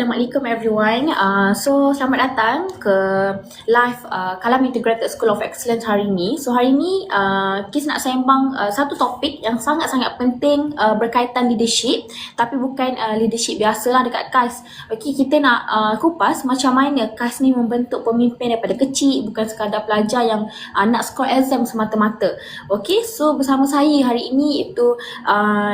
Assalamualaikum everyone. Selamat datang ke live Kalam Integrated School of Excellence hari ini. So hari ini Kis nak sembang satu topik yang sangat-sangat penting berkaitan leadership, tapi bukan leadership biasalah dekat KAS. Okey, kita nak kupas macam mana KAS ni membentuk pemimpin daripada kecil, bukan sekadar pelajar yang nak score exam semata-mata. Okey, so bersama saya hari ini iaitu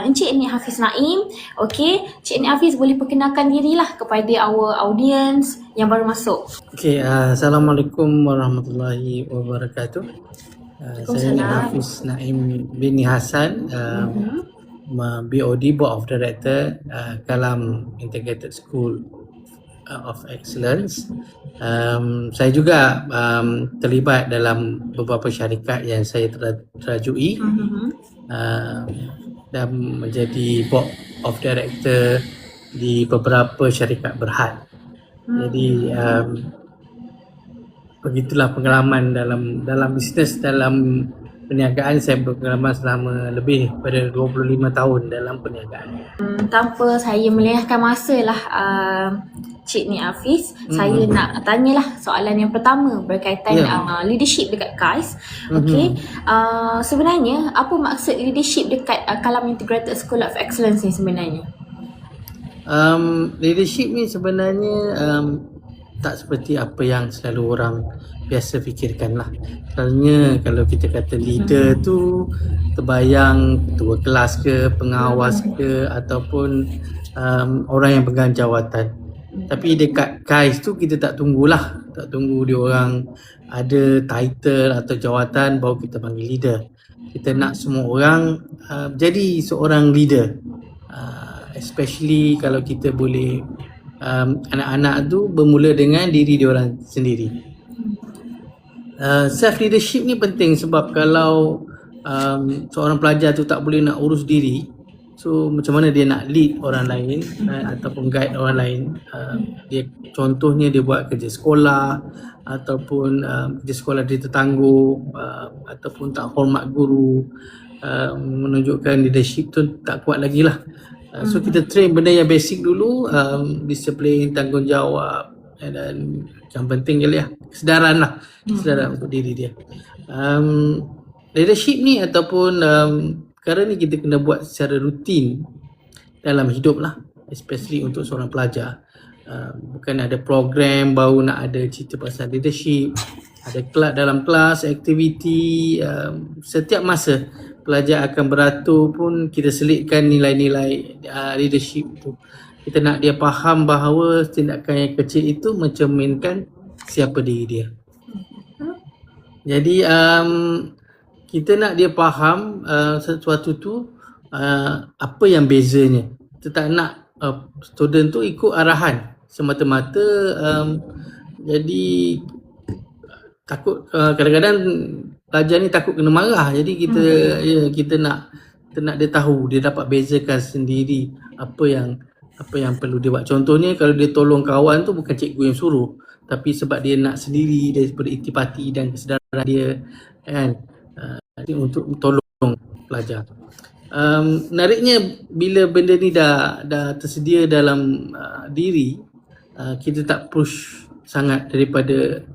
Encik Nik Hafiz Naim. Okey, Cik Nik Hafiz boleh perkenalkan dirilah kepada our audience yang baru masuk. Okey, Assalamualaikum warahmatullahi wabarakatuh. Saya Nik Hafiz Naim bin Hassan, BOD Board of Director Kalam Integrated School of Excellence. Saya juga terlibat dalam beberapa syarikat yang saya terajui dan menjadi Board of Director di beberapa syarikat berhad. Jadi begitulah pengalaman dalam bisnes, dalam perniagaan. Saya berpengalaman selama lebih pada 25 tahun dalam perniagaan. Tanpa saya melengahkan masa lah Cik Nik Hafiz, saya nak tanyalah soalan yang pertama berkaitan leadership dekat KAIS. Okey, sebenarnya apa maksud leadership dekat Kalam Integrated School of Excellence ni sebenarnya? Leadership ni sebenarnya tak seperti apa yang selalu orang biasa fikirkan lah. Selalunya kalau kita kata leader tu terbayang ketua kelas ke, pengawas ke, ataupun orang yang pegang jawatan. Tapi dekat KAIS tu kita tak tunggu dia orang ada title atau jawatan baru kita panggil leader. Kita nak semua orang jadi seorang leader, especially kalau kita boleh anak-anak tu bermula dengan diri diorang sendiri. Self leadership ni penting sebab kalau seorang pelajar tu tak boleh nak urus diri, so macam mana dia nak lead orang lain ataupun guide orang lain. Dia contohnya dia buat kerja sekolah ataupun kerja sekolah dia tertangguh, ataupun tak hormat guru, menunjukkan leadership tu tak kuat lagi lah. So kita train benda yang basic dulu, disiplin, tanggungjawab, dan yang penting je lah kesedaran untuk diri dia. Leadership ni ataupun perkara ni kita kena buat secara rutin dalam hidup lah, especially untuk seorang pelajar. Bukan ada program baru nak ada cerita pasal leadership. Ada kelas dalam kelas, aktiviti, setiap masa pelajar akan beratur pun kita selitkan nilai-nilai leadership tu. Kita nak dia faham bahawa tindakan yang kecil itu mencerminkan siapa diri dia. Jadi kita nak dia faham sesuatu tu apa yang bezanya. Kita tak nak student tu ikut arahan semata-mata. Jadi takut kadang-kadang pelajar ni takut kena marah. Jadi kita nak dia tahu, dia dapat bezakan sendiri apa yang perlu dia buat. Contohnya kalau dia tolong kawan tu bukan cikgu yang suruh, tapi sebab dia nak sendiri daripada intipati dan kesedaran dia kan, untuk tolong pelajar. Menariknya bila benda ni dah tersedia dalam diri, kita tak push sangat daripada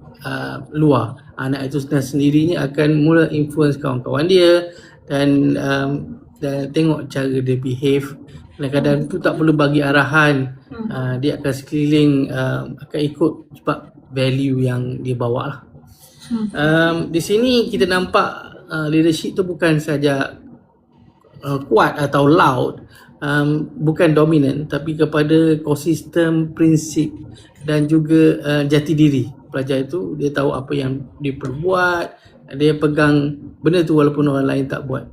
luar. Anak itu sendirinya akan mula influence kawan-kawan dia dan tengok cara dia behave. Kadang-kadang tu tak perlu bagi arahan, dia akan sekeliling akan ikut sebab value yang dia bawa lah. Di sini kita nampak leadership tu bukan saja kuat atau loud, bukan dominant, tapi kepada konsisten, prinsip dan juga jati diri. Pelajar itu dia tahu apa yang dia perlu buat, dia pegang benda tu walaupun orang lain tak buat.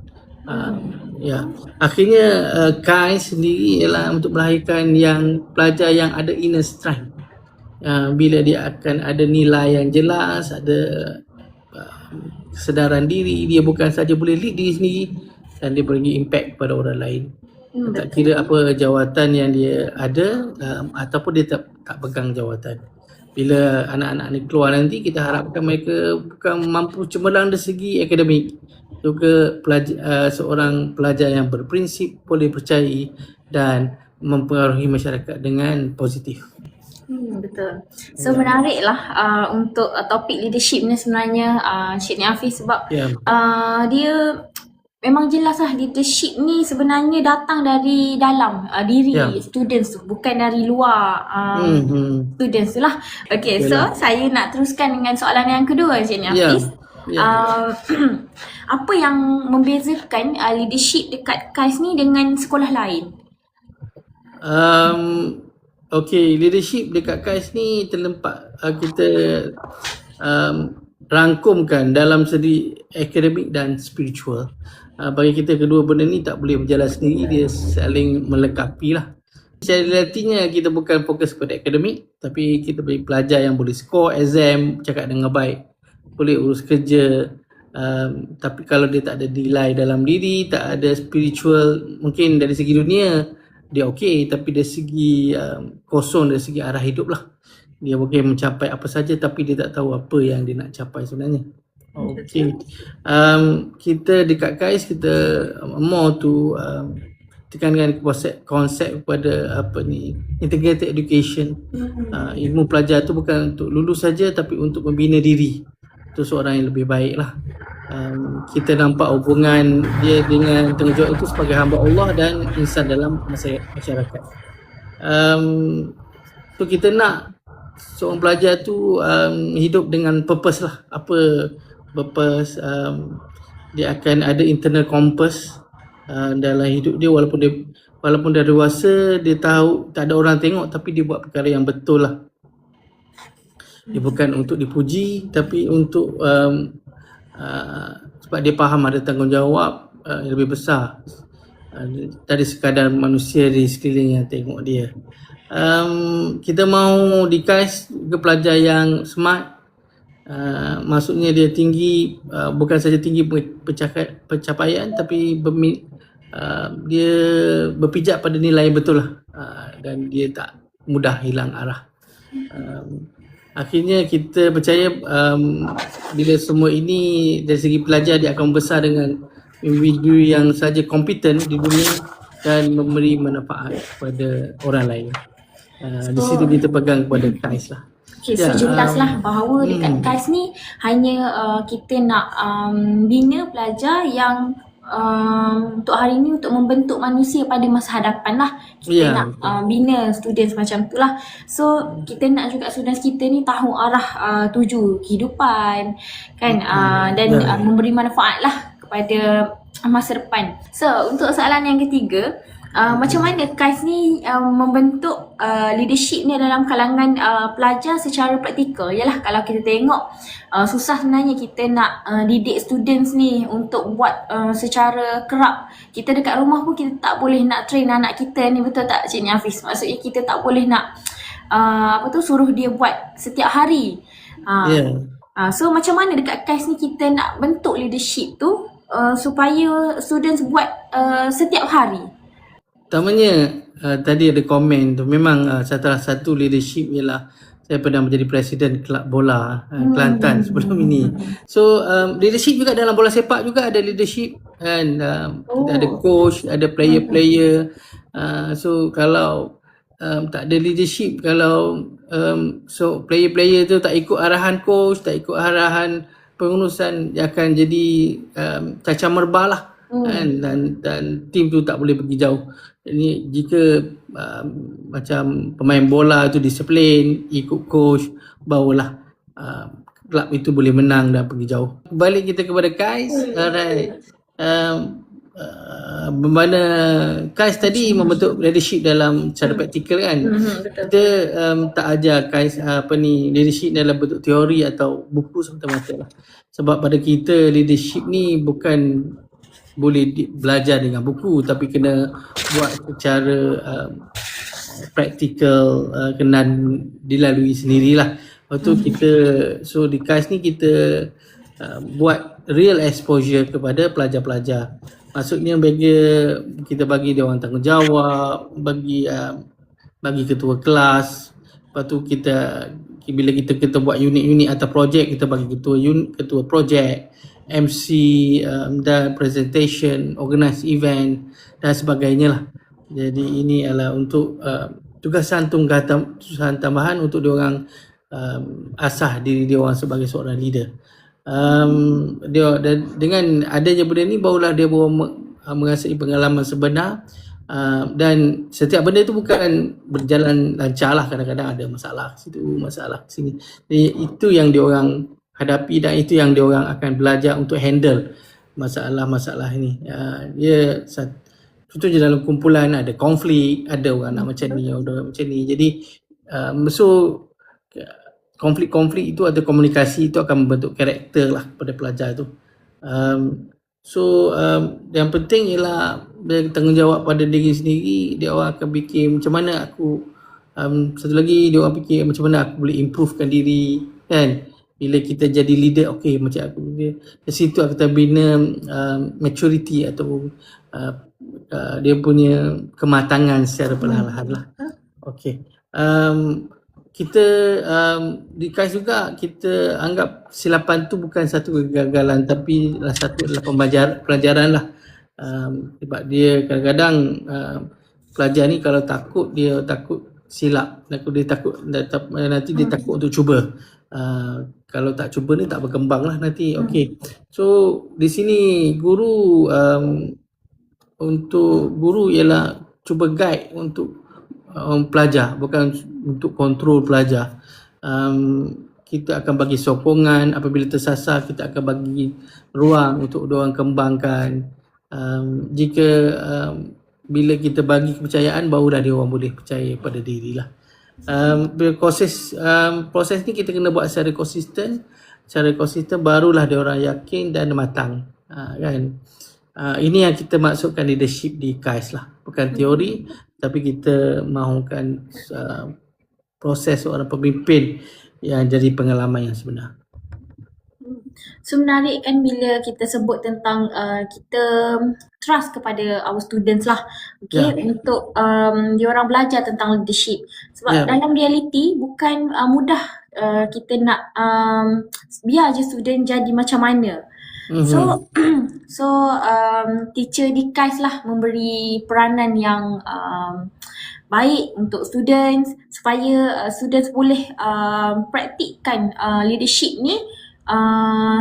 Akhirnya KAIS sendiri ialah untuk melahirkan yang pelajar yang ada inner strength. Bila dia akan ada nilai yang jelas, ada kesedaran diri, dia bukan saja boleh lead diri sendiri dan dia bagi impact pada orang lain. Tak kira apa jawatan yang dia ada, ataupun dia tak pegang jawatan. Bila anak-anak ni keluar nanti, kita harapkan mereka bukan mampu cemerlang dari segi akademik, juga seorang pelajar yang berprinsip, boleh percayai dan mempengaruhi masyarakat dengan positif. Betul. So Ya. menarik lah untuk topik leadership ni sebenarnya Cik Hafiz sebab Ya. dia memang jelas lah leadership ni sebenarnya datang dari dalam diri Ya. students tu, bukan dari luar students tu lah. Okay, Betul so lah. saya nak teruskan dengan soalan yang kedua Cik Ya. Hafiz. Ya. Apa yang membezakan leadership dekat KAIS ni dengan sekolah lain? Okay, leadership dekat KAIS ni terlempak kita rangkumkan dalam segi akademik dan spiritual. Bagi kita kedua benda ni tak boleh berjalan sendiri, dia saling melengkapi lah. Secara realitinya kita bukan fokus pada akademik, tapi kita bagi pelajar yang boleh score exam, cakap dengan baik, boleh urus kerja. Tapi kalau dia tak ada nilai dalam diri, tak ada spiritual, mungkin dari segi dunia dia okey, tapi dari segi kosong, dari segi arah hidup lah, dia boleh mencapai apa saja tapi dia tak tahu apa yang dia nak capai sebenarnya. Okey. Kita dekat KAIS kita more to tekankan konsep kepada integrated education. Ilmu pelajar tu bukan untuk lulus saja tapi untuk membina diri untuk seorang yang lebih baik lah. Kita nampak hubungan dia dengan tanggungjawab itu sebagai hamba Allah dan insan dalam masyarakat. So kita nak seorang pelajar tu hidup dengan purpose lah. Apa purpose? Dia akan ada internal compass dalam hidup dia, walaupun dia dewasa, dia tahu tak ada orang tengok tapi dia buat perkara yang betul lah. Dia bukan untuk dipuji tapi untuk sebab dia faham ada tanggungjawab yang lebih besar dari sekadar manusia di sekeliling yang tengok dia. Kita mau di KAIS ke pelajar yang smart, maksudnya dia tinggi, bukan saja tinggi pencapaian tapi dia berpijak pada nilai yang betul lah, dan dia tak mudah hilang arah. Akhirnya kita percaya bila semua ini dari segi pelajar, dia akan besar dengan individu yang saja kompeten di dunia dan memberi manfaat kepada orang lain. Di situ kita pegang kepada KAIS lah. Okay, so jelaslah bahawa dekat KAIS ni hanya kita nak bina pelajar yang untuk hari ni untuk membentuk manusia pada masa hadapan lah. Kita nak bina students macam tu lah. So kita nak juga students kita ni tahu arah tuju kehidupan kan, dan memberi manfaat lah kepada masa depan. So untuk soalan yang ketiga, macam mana KAIS ni membentuk leadership ni dalam kalangan pelajar secara praktikal? Yalah, kalau kita tengok susah sebenarnya kita nak didik students ni untuk buat secara kerap. Kita dekat rumah pun kita tak boleh nak train anak kita ni, betul tak Cik Hafiz? Maksudnya kita tak boleh nak suruh dia buat setiap hari. So macam mana dekat KAIS ni kita nak bentuk leadership tu supaya students buat setiap hari? Pertamanya tadi ada komen tu, memang salah satu leadership ialah saya pernah menjadi presiden kelab bola Kelantan sebelum ini. So leadership juga dalam bola sepak juga ada leadership kan, kita ada coach, ada player-player. So kalau tak ada leadership, kalau so player-player tu tak ikut arahan coach, tak ikut arahan pengurusan, dia akan jadi cacah merbah lah. Dan tim tu tak boleh pergi jauh. Ini jika macam pemain bola tu disiplin, ikut coach, barulah kelab itu boleh menang dan pergi jauh. Balik kita kepada KAIS, alright. Bermana KAIS tadi membentuk leadership dalam cara praktikal kan. Kita tak ajar KAIS leadership dalam bentuk teori atau buku semata-mata lah. Sebab pada kita leadership ni bukan boleh belajar dengan buku, tapi kena buat secara praktikal, kena dilalui sendirilah. Lepas tu kita, so di KAIS ni kita buat real exposure kepada pelajar-pelajar. Maksudnya kita bagi dia orang tanggungjawab, bagi ketua kelas. Lepas tu bila kita buat unit-unit atau projek, kita bagi ketua projek, MC, dan presentation, organize event dan sebagainya lah. Jadi ini adalah untuk tugasan tambahan untuk diorang asah diri diorang sebagai seorang leader. Dengan adanya benda ni barulah dia mengasai pengalaman sebenar. Dan setiap benda tu bukan berjalan lancar lah, kadang-kadang ada masalah situ, masalah sini. Jadi, itu yang diorang hadapi dan itu yang diorang akan belajar untuk handle masalah-masalah ni. Dia contohnya dalam kumpulan ada konflik, ada orang nak macam ni, orang macam ni. Jadi so konflik-konflik itu atau komunikasi itu akan membentuk karakter lah pada pelajar tu. Yang penting ialah tanggungjawab pada diri sendiri. Dia orang akan fikir macam mana aku satu lagi dia orang fikir macam mana aku boleh improvekan diri kan. Bila kita jadi leader, okey macam aku dia di situ kita bina maturity atau dia punya kematangan secara perlahan-lahan lah. Okey. Kita di KAIS juga kita anggap silapan tu bukan satu kegagalan tapi satu adalah pelajaran lah. Sebab dia kadang-kadang pelajar ni kalau takut dia takut silap, dia takut nanti dia takut untuk cuba. Kalau tak cuba ni tak berkembang lah nanti. Okey. So di sini guru untuk guru ialah cuba guide untuk pelajar, bukan untuk kontrol pelajar. Kita akan bagi sokongan apabila tersasar, kita akan bagi ruang untuk diorang kembangkan. Jika bila kita bagi kepercayaan, barulah diorang boleh percaya pada diri lah. Proses ni kita kena buat secara konsisten. Secara konsisten barulah diorang yakin dan matang. Kan? Ini yang kita maksudkan leadership di KAIS lah. Bukan teori, tapi kita mahukan proses seorang pemimpin yang jadi pengalaman yang sebenar. So menarik kan bila kita sebut tentang kita trust kepada our students lah, okay, untuk diorang belajar tentang leadership. Sebab dalam reality bukan mudah kita nak biar je student jadi macam mana. So teacher di KAIS lah memberi peranan yang baik untuk students supaya students boleh praktikkan leadership ni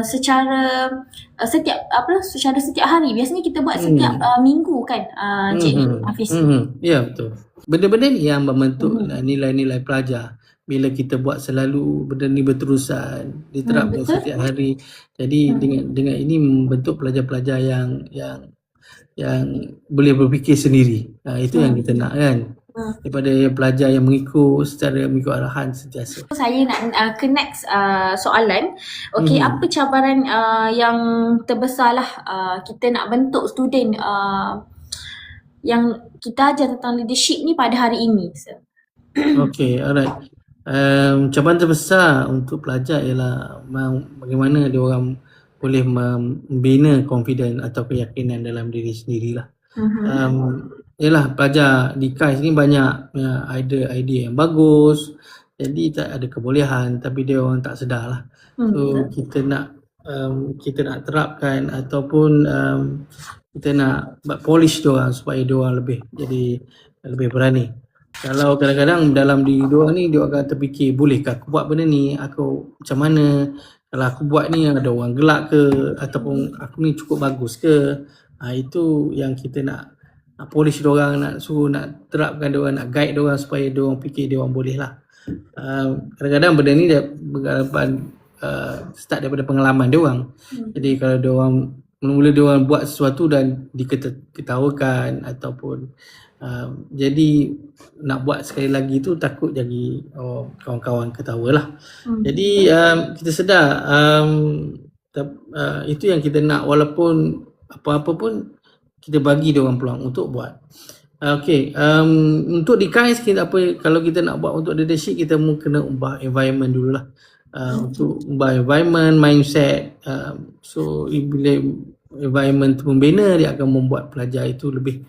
secara setiap hari. Biasanya kita buat setiap minggu kan, Cik Hafiz. Ya, betul. Benda-benda ni yang membentuk nilai-nilai pelajar. Bila kita buat selalu benda ni berterusan, diterapkan setiap hari. Jadi dengan ini membentuk pelajar-pelajar yang boleh berfikir sendiri. Itu yang kita nak kan. Daripada pelajar yang mengikut arahan sentiasa. Saya nak ke next soalan. Okey, apa cabaran yang terbesar lah kita nak bentuk student yang kita ajar tentang leadership ni pada hari ini, sir? Okey, alright. Cabaran terbesar untuk pelajar ialah bagaimana dia orang boleh membina confidence atau keyakinan dalam diri sendirilah. Yalah, pelajar di KAIS ni banyak idea yang bagus, jadi tak ada kebolehan tapi dia orang tak sedar lah. So kita nak terapkan ataupun kita nak polish dia orang supaya dia orang lebih berani. Kalau kadang-kadang dalam diri diorang ni, dia akan terfikir, bolehkah aku buat benda ni, aku macam mana, kalau aku buat ni ada orang gelak ke, ataupun aku ni cukup bagus ke. Itu yang kita nak polish diorang, nak suruh, nak terapkan diorang, nak guide diorang supaya diorang fikir diorang boleh lah. Kadang-kadang benda ni start daripada pengalaman diorang. Jadi kalau diorang mula diorang buat sesuatu dan diketawakan ataupun jadi nak buat sekali lagi tu takut jadi kawan-kawan ketawa lah. Jadi kita sedar itu yang kita nak, walaupun apa-apa pun kita bagi dia orang peluang untuk buat. Okey, untuk di KAIS kita kalau kita nak buat untuk leadership, kita kena ubah environment dululah. Untuk ubah environment, mindset. So bila environment tu membina, dia akan membuat pelajar itu lebih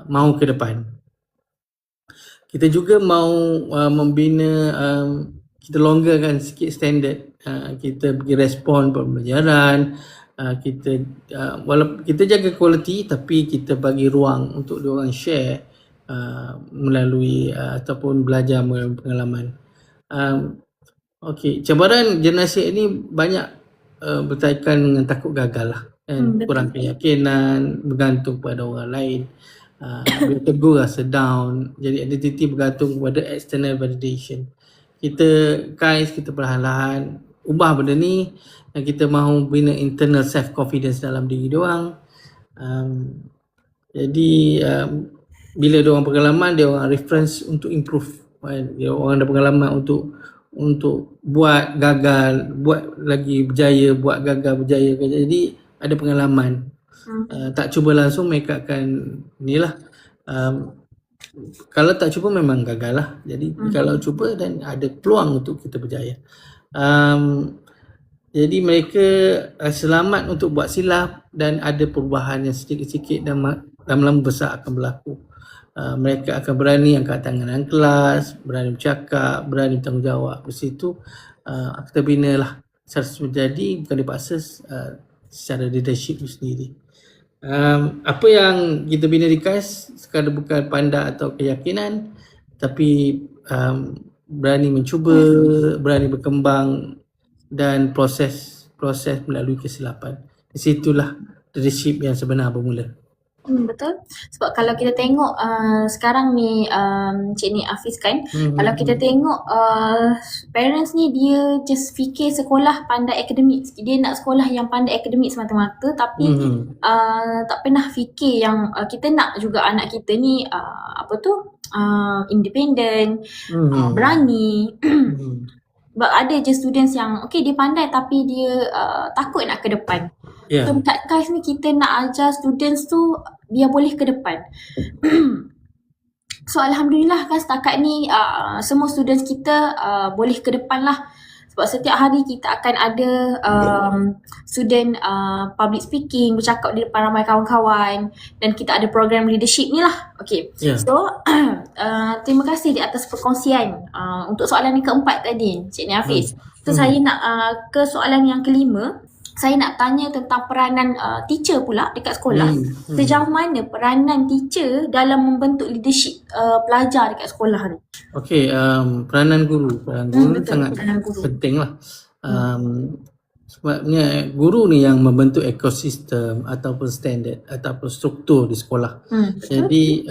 mahu ke depan. Kita juga mahu membina, kita longgarkan sikit standard. Kita bagi respon pembelajaran. Walaupun kita jaga kualiti, tapi kita bagi ruang untuk diorang share melalui ataupun belajar melalui pengalaman. Okey, cabaran generasi ini banyak berkaitan dengan takut gagal lah, kan? Betul. Kurang keyakinan, bergantung pada orang lain, bila tegur rasa down, jadi identiti bergantung kepada external validation. Kita perlahan-lahan ubah benda ni dan kita mahu bina internal self confidence dalam diri diorang. Jadi bila dia orang pengalaman, dia orang reference untuk improve, kan? Dia orang ada pengalaman untuk buat gagal, buat lagi berjaya, buat gagal berjaya. Jadi ada pengalaman. Tak cuba langsung mereka akan inilah, kalau tak cuba memang gagal lah. Jadi kalau cuba dan ada peluang untuk kita berjaya. Jadi mereka selamat untuk buat silap dan ada perubahan yang sedikit-sedikit dan lama-lama besar akan berlaku. Mereka akan berani angkat tangan dalam kelas, berani bercakap, berani bertanggungjawab. Di situ kita binalah secara menjadi, bukan dipaksa, secara leadership itu sendiri. Apa yang kita bina di KAIS sekadar bukan pandai atau keyakinan, tapi berani mencuba, berani berkembang dan proses melalui kesilapan. Di situlah leadership yang sebenar bermula. Betul. Sebab kalau kita tengok sekarang ni Cik Nik Hafiz kan, kalau kita tengok parents ni dia just fikir sekolah pandai akademik. Dia nak sekolah yang pandai akademik semata-mata, tapi tak pernah fikir yang kita nak juga anak kita ni independent, berani. Sebab ada je students yang okay dia pandai tapi dia takut nak ke depan. Yeah. So kat KAIS ni kita nak ajar students tu biar boleh ke depan. So alhamdulillah kan setakat ni semua students kita boleh ke depan lah. Sebab setiap hari kita akan ada student public speaking, bercakap di depan ramai kawan-kawan, dan kita ada program leadership ni lah. Okay. Yeah. So terima kasih di atas perkongsian untuk soalan yang keempat tadi Cik Nik Hafiz. So saya nak ke soalan yang kelima. Saya nak tanya tentang peranan teacher pula dekat sekolah. Sejauh mana peranan teacher dalam membentuk leadership pelajar dekat sekolah ni? Okey, peranan guru. Sangat penting lah. Sebabnya guru ni yang membentuk ekosistem ataupun standard ataupun struktur di sekolah. Jadi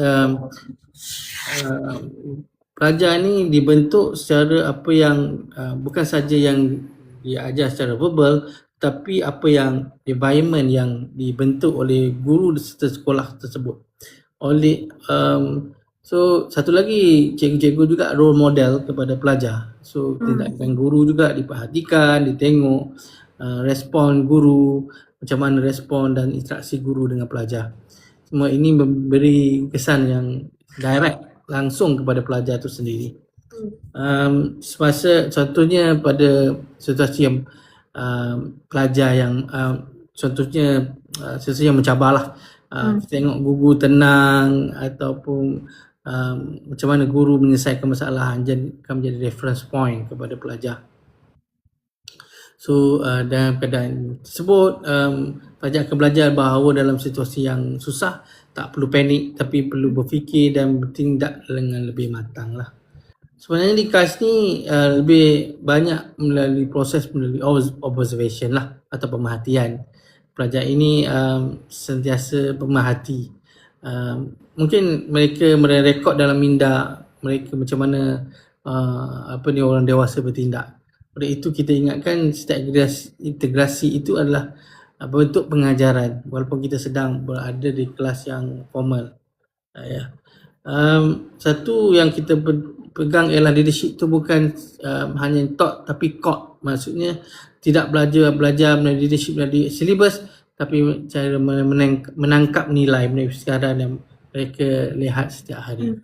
pelajar ni dibentuk secara apa yang bukan saja yang dia ajar secara verbal, tapi apa yang environment yang dibentuk oleh guru di sekolah tersebut. So satu lagi, cikgu-cikgu juga role model kepada pelajar. So tindakan guru juga diperhatikan, ditengok respon guru, macam mana respon dan interaksi guru dengan pelajar. Semua ini memberi kesan yang direct, langsung kepada pelajar itu sendiri. Semasa contohnya pada situasi yang pelajar yang contohnya situasi yang mencabarlah, kita tengok guru tenang ataupun macam mana guru menyelesaikan masalah akan menjadi reference point kepada pelajar. So dalam keadaan tersebut pelajar akan belajar bahawa dalam situasi yang susah tak perlu panik, tapi perlu berfikir dan bertindak dengan lebih matang lah. Sebenarnya di KAIS ni lebih banyak melalui observation lah atau pemerhatian. Pelajar ini sentiasa pemerhati. Mungkin mereka merekod dalam minda mereka macam mana orang dewasa bertindak. Oleh itu kita ingatkan setiap integrasi itu adalah bentuk pengajaran walaupun kita sedang berada di kelas yang formal. Satu yang kita pegang ialah leadership tu bukan hanya taught tapi caught. Maksudnya tidak belajar melalui leadership melalui silibus, tapi cara menangkap nilai melalui sekadar yang mereka lihat setiap hari.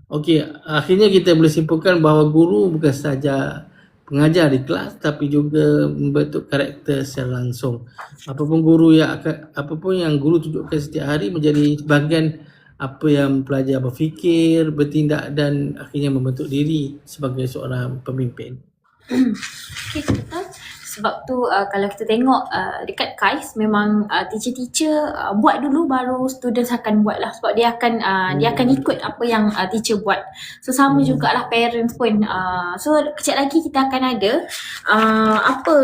Okey, akhirnya kita boleh simpulkan bahawa guru bukan sahaja pengajar di kelas tapi juga membentuk karakter secara langsung. Apapun yang guru tunjukkan setiap hari menjadi bahagian apa yang pelajar berfikir, bertindak dan akhirnya membentuk diri sebagai seorang pemimpin. Okay, betul. sebab tu kalau kita tengok dekat KAIS memang teacher-teacher buat dulu baru students akan buat lah, sebab dia akan ikut apa yang teacher buat. So sama jugalah parents pun. So kejap lagi kita akan ada apa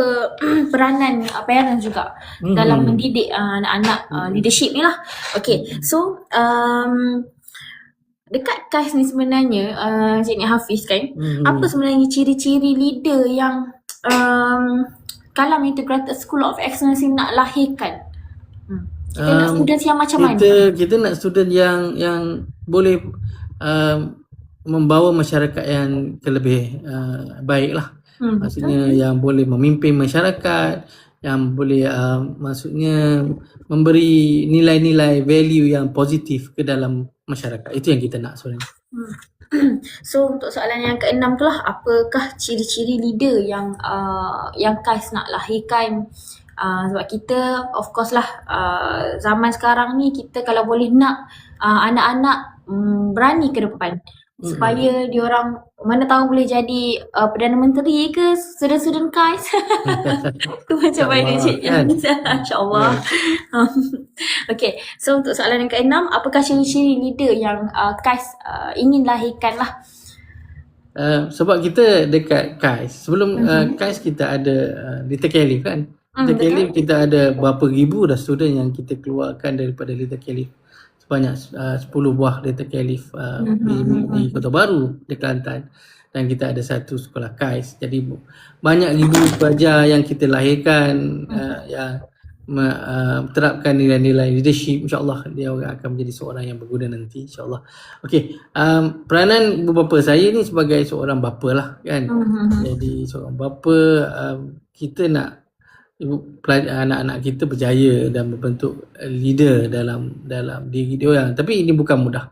peranan parents juga dalam mendidik anak-anak leadership ni lah. Okay, so dekat KAIS ni sebenarnya Cik Nik Hafiz kan, apa sebenarnya ciri-ciri leader yang Kalam Integrated School of Excellence ni nak lahirkan? Kita nak students yang macam mana? Kita nak student yang boleh membawa masyarakat yang lebih baik lah. Maksudnya yang boleh memimpin masyarakat, yang boleh maksudnya memberi nilai-nilai value yang positif ke dalam masyarakat. Itu yang kita nak sebenarnya. So untuk soalan yang keenam tu lah, apakah ciri-ciri leader yang KAIS nak lahirkan? Sebab kita of course lah zaman sekarang ni kita kalau boleh nak anak-anak berani ke depan supaya diorang mana tahu boleh jadi Perdana Menteri ke student-student KAIS. Tu macam mana Cik InsyaAllah. Okay, so untuk soalan yang keenam, apakah ciri-ciri leader yang KAIS ingin lahirkan lah? Sebab kita dekat KAIS, sebelum KAIS kita ada Little Caliph kan. Little Caliph kita ada berapa ribu dah student yang kita keluarkan daripada Little Caliph. Sebanyak 10 buah Little Caliph di Kota Baru di Kelantan, dan kita ada satu sekolah KAIS. Jadi banyak ribu pelajar yang kita lahirkan yang terapkan nilai-nilai leadership. InsyaAllah dia akan menjadi seorang yang berguna nanti, insyaAllah. Okey, peranan ibu bapa saya ni sebagai seorang bapa lah kan. Jadi seorang bapa, kita nak anak-anak kita berjaya dan membentuk leader dalam diri dia orang. Tapi ini bukan mudah.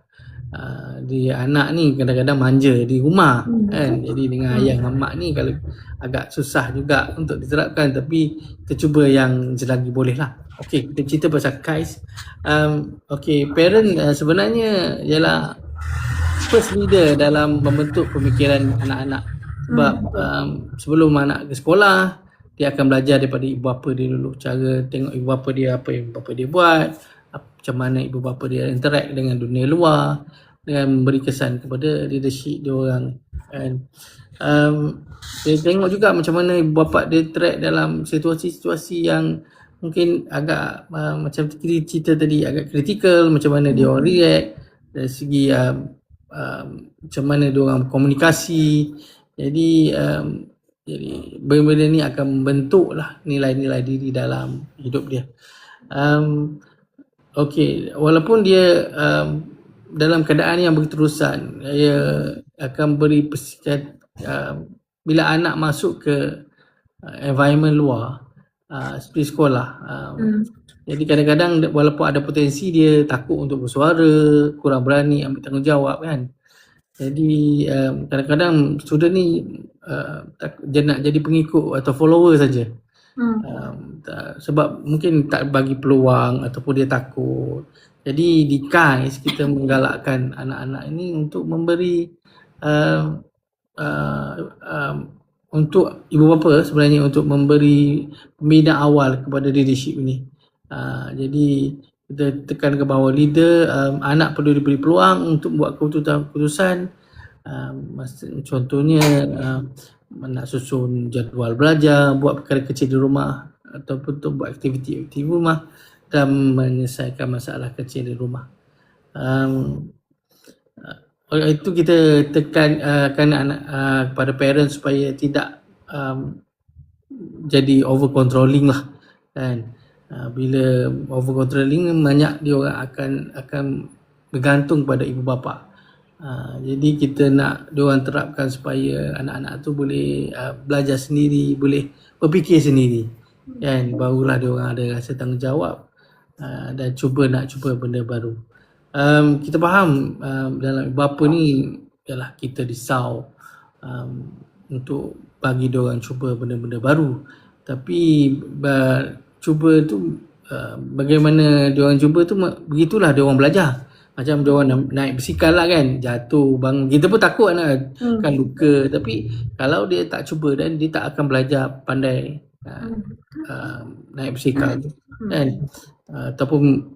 Dia anak ni kadang-kadang manja di rumah kan. Jadi dengan ayah dan mak ni kalau agak susah juga untuk diterapkan, tapi kita cuba yang selagi boleh lah. Okey, kita cerita pasal KAIS. Okey, parent sebenarnya ialah first leader dalam membentuk pemikiran anak-anak. Sebab sebelum anak ke sekolah, dia akan belajar daripada ibu bapa dia dulu. Cara tengok ibu bapa dia, apa yang ibu bapa dia buat, macam mana ibu bapa dia interact dengan dunia luar, dengan memberi kesan kepada leadership dia orang. And dia tengok juga macam mana ibu bapa dia interact dalam situasi-situasi yang mungkin agak macam cerita tadi, agak kritikal, macam mana dia orang react dari segi macam mana dia orang komunikasi. Jadi benda-benda ni akan membentuklah nilai-nilai diri dalam hidup dia. Okey, walaupun dia dalam keadaan yang berterusan, ia akan beri persikat bila anak masuk ke environment luar, seperti sekolah. Jadi kadang-kadang walaupun ada potensi, dia takut untuk bersuara, kurang berani ambil tanggungjawab kan. Jadi kadang-kadang student ni dia nak jadi pengikut atau follower saja. Sebab mungkin tak bagi peluang ataupun dia takut. Jadi di KAIS kita menggalakkan anak-anak ini untuk memberi untuk ibu bapa sebenarnya untuk memberi pembinaan awal kepada leadership ini. Jadi kita tekan ke bawah leader, anak perlu diberi peluang untuk buat keputusan. Contohnya nak susun jadual belajar, buat perkara kecil di rumah, ataupun untuk buat aktiviti di rumah dan menyelesaikan masalah kecil di rumah. Oleh itu kita tekan anak kepada parents supaya tidak jadi over controlling lah kan. Bila over controlling, banyak dia orang akan bergantung pada ibu bapa. Jadi kita nak dia orang terapkan supaya anak-anak tu boleh belajar sendiri, boleh berfikir sendiri kan, barulah dia orang ada rasa tanggungjawab dan cuba benda baru. Kita faham dalam ibu bapa ni ialah kita risau untuk bagi dia orang cuba benda-benda baru, tapi cuba tu bagaimana dia orang cuba tu, begitulah dia orang belajar. Macam dia orang naik basikal lah kan, jatuh, bangun, kita pun takut kan luka, tapi kalau dia tak cuba dan dia tak akan belajar pandai naik basikal tu kan. Ataupun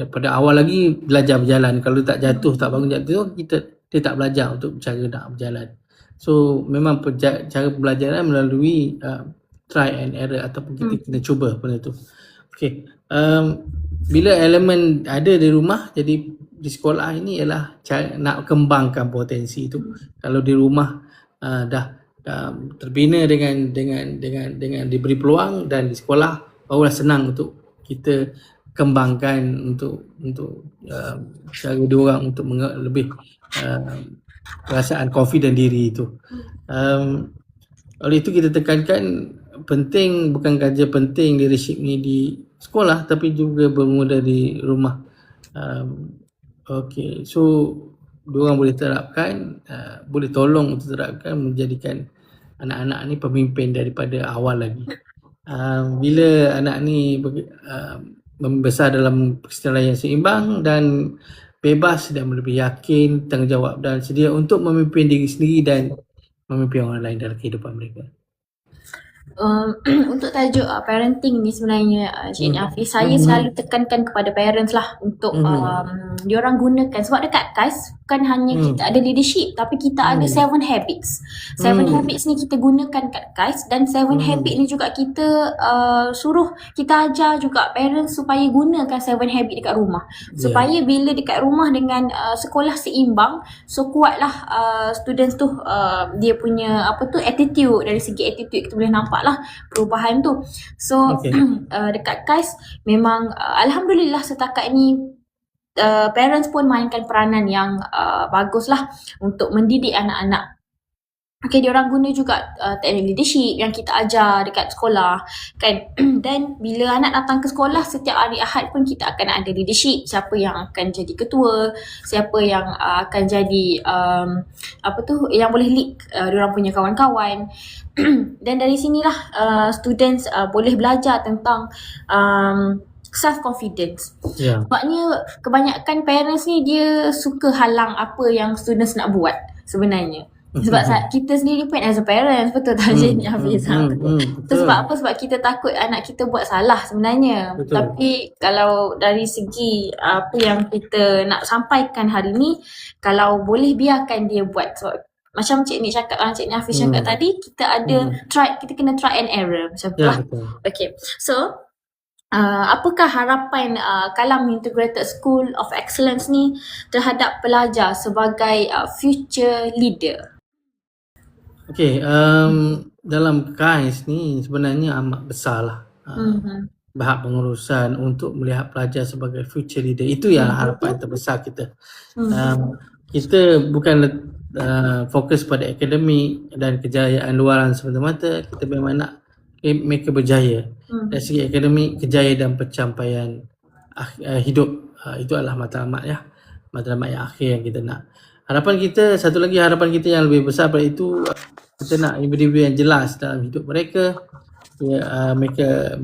pada awal lagi belajar berjalan, kalau tak jatuh, tak bangun jatuh, dia tak belajar untuk cara nak berjalan. So memang cara pembelajaran melalui try and error, ataupun kita kena cuba benda tu. Okay, bila elemen ada di rumah, jadi di sekolah ini ialah cara nak kembangkan potensi itu. Kalau di rumah dah terbina dengan diberi peluang, dan di sekolah barulah senang untuk kita kembangkan untuk cara diorang untuk lebih perasaan confident diri itu. Oleh itu kita tekankan penting, bukan saja penting leadership ni di sekolah, tapi juga bermula di rumah. Okay, so diorang boleh terapkan, boleh tolong untuk terapkan, menjadikan anak-anak ni pemimpin daripada awal lagi. Bila anak ni membesar dalam persekitaran yang seimbang dan bebas dan lebih yakin, tanggungjawab dan sedia untuk memimpin diri sendiri dan memimpin orang lain dalam kehidupan mereka. Untuk tajuk parenting ni sebenarnya Cik Nafi, saya selalu tekankan kepada parents lah untuk diorang gunakan, sebab dekat KAIS bukan hanya kita ada leadership, tapi kita ada 7 habits. 7 habits ni kita gunakan kat KAIS, dan 7 habit ni juga kita kita ajar juga parents supaya gunakan 7 habit dekat rumah, supaya bila dekat rumah dengan sekolah seimbang, so kuatlah students tu dia punya attitude. Dari segi attitude kita boleh nampak lah perubahan tu. So dekat KAIS memang alhamdulillah setakat ni parents pun mainkan peranan yang bagus lah untuk mendidik anak-anak. Okay, diorang guna juga teknik leadership yang kita ajar dekat sekolah kan. Dan bila anak datang ke sekolah, setiap hari Ahad pun kita akan ada leadership. Siapa yang akan jadi ketua, siapa yang akan jadi yang boleh lead diorang punya kawan-kawan. Dan dari sinilah students boleh belajar tentang self-confidence. Sebabnya kebanyakan parents ni dia suka halang apa yang students nak buat sebenarnya. Sebab kita sendiri pun as a parents, betul tak Cik Hafiz? Itu sebab apa? Sebab kita takut anak kita buat salah sebenarnya. Betul. Tapi kalau dari segi apa yang kita nak sampaikan hari ni, kalau boleh biarkan dia buat. So, macam Cik Ni cakap, Cik Ni Hafiz cakap tadi, kita ada kita kena try and error macam tu lah. Okay, so apakah harapan Kalam Integrated School of Excellence ni terhadap pelajar sebagai future leader? Okay, dalam KAIS ni sebenarnya amat besar lah bahag pengurusan untuk melihat pelajar sebagai future leader. Itu yang harapan terbesar kita. Kita bukan fokus pada akademik dan kejayaan luaran semata-mata. Kita memang nak mereka berjaya. Dari segi akademik, kejayaan dan pencapaian hidup. Itu adalah matlamat yang akhir yang kita nak. Harapan kita, satu lagi harapan kita yang lebih besar pada itu, kita nak individu yang jelas dalam hidup mereka. Mereka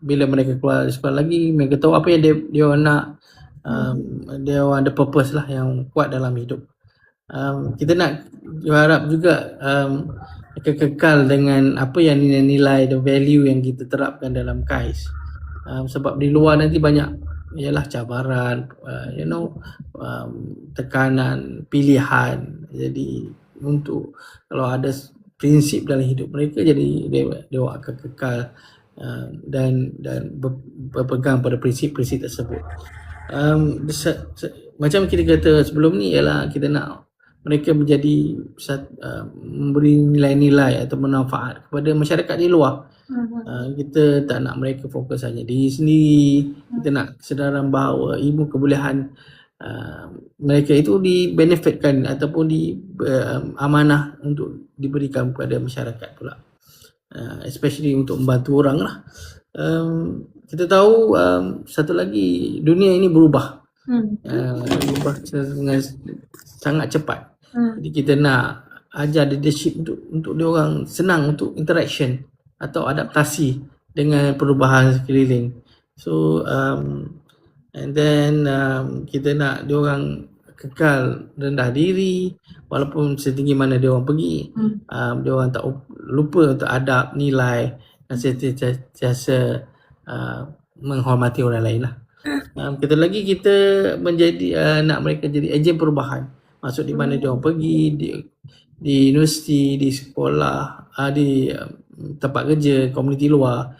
bila mereka keluar dari sekolah lagi, mereka tahu apa yang dia nak. Dia ada purpose lah yang kuat dalam hidup. Kita nak harap juga mereka kekal dengan apa yang nilai-nilai dan value yang kita terapkan dalam KAIS. Sebab di luar nanti banyak ialah cabaran, tekanan, pilihan. Jadi untuk kalau ada prinsip dalam hidup mereka, jadi dia akan kekal dan berpegang pada prinsip-prinsip tersebut. Macam kita kata sebelum ni, ialah kita nak mereka menjadi memberi nilai-nilai atau manfaat kepada masyarakat di luar. Kita tak nak mereka fokus hanya diri sendiri. Kita nak kesedaran bahawa ilmu kebolehan mereka itu dibenefitkan ataupun amanah untuk diberikan kepada masyarakat pula, especially untuk membantu orang lah. Kita tahu satu lagi, dunia ini berubah, berubah dengan sangat cepat. Jadi kita nak ajar leadership untuk dia orang senang untuk interaction atau adaptasi dengan perubahan sekeliling. So and then kita nak dia orang kekal rendah diri walaupun setinggi mana dia orang pergi. Dia orang tak lupa untuk adab, nilai dan sentiasa menghormati orang lain lah. Kata lagi kita menjadi nak mereka jadi ejen perubahan. Maksud di mana dia orang pergi di universiti, di sekolah, di tempat kerja, komuniti luar.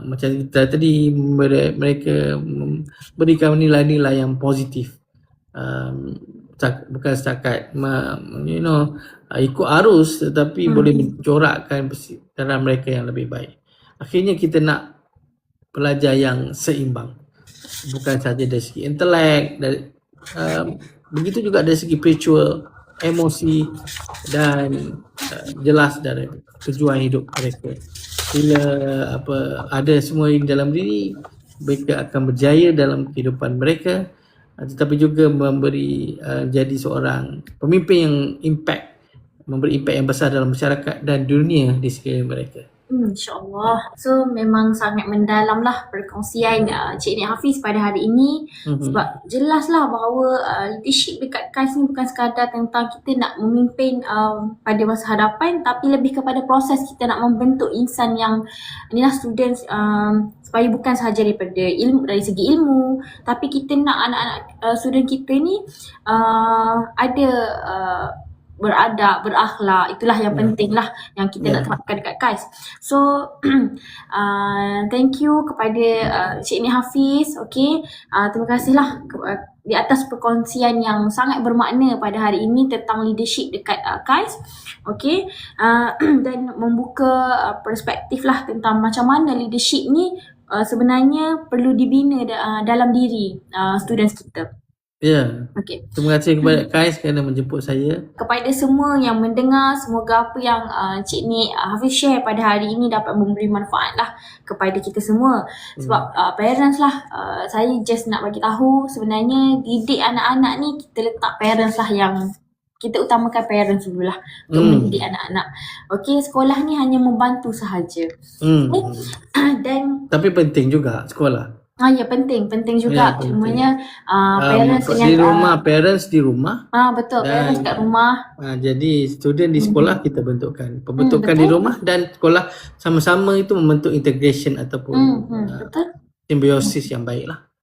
Macam kita tadi mereka berikan nilai-nilai yang positif. Bukan setakat ikut arus, tetapi boleh mencorakkan persekitaran mereka yang lebih baik. Akhirnya kita nak pelajar yang seimbang, bukan saja dari segi intelek, begitu juga dari segi spiritual, emosi, dan jelas dari tujuan hidup mereka. Bila ada semua ini dalam diri, mereka akan berjaya dalam kehidupan mereka, tetapi juga jadi seorang pemimpin yang memberi impact yang besar dalam masyarakat dan dunia di sekeliling mereka. InsyaAllah. So memang sangat mendalam lah perkongsian Cik Nik Hafiz pada hari ini. Sebab jelas lah bahawa leadership dekat KAIS ni bukan sekadar tentang kita nak memimpin pada masa hadapan, tapi lebih kepada proses kita nak membentuk insan yang inilah students, supaya bukan sahaja daripada ilmu, dari segi ilmu, tapi kita nak anak-anak student kita ni ada beradab, berakhlak. Itulah yang penting lah yang kita nak terapkan dekat KAIS. So thank you kepada Cik Nik Hafiz. Okay, terima kasih lah di atas perkongsian yang sangat bermakna pada hari ini tentang leadership dekat KAIS. Okay, dan membuka perspektif lah tentang macam mana leadership ni sebenarnya perlu dibina dalam diri students kita. Ya. Okay. Terima kasih kepada KAIS kerana menjemput saya. Kepada semua yang mendengar, semoga apa yang Cik Nik Hafiz share pada hari ini dapat memberi manfaat lah kepada kita semua. Sebab parents lah, saya just nak bagi tahu sebenarnya didik anak-anak ni kita letak parents lah yang kita utamakan parents dululah untuk mendidik anak-anak. Okey, sekolah ni hanya membantu sahaja. Dan tapi penting juga sekolah. Ya, penting juga. Cumanya parents dengan di rumah, parents di rumah. Betul, parents kat rumah. Jadi student di sekolah kita bentukkan. Pembentukan di rumah dan sekolah sama-sama itu membentuk integration ataupun Betul. simbiosis yang baik lah.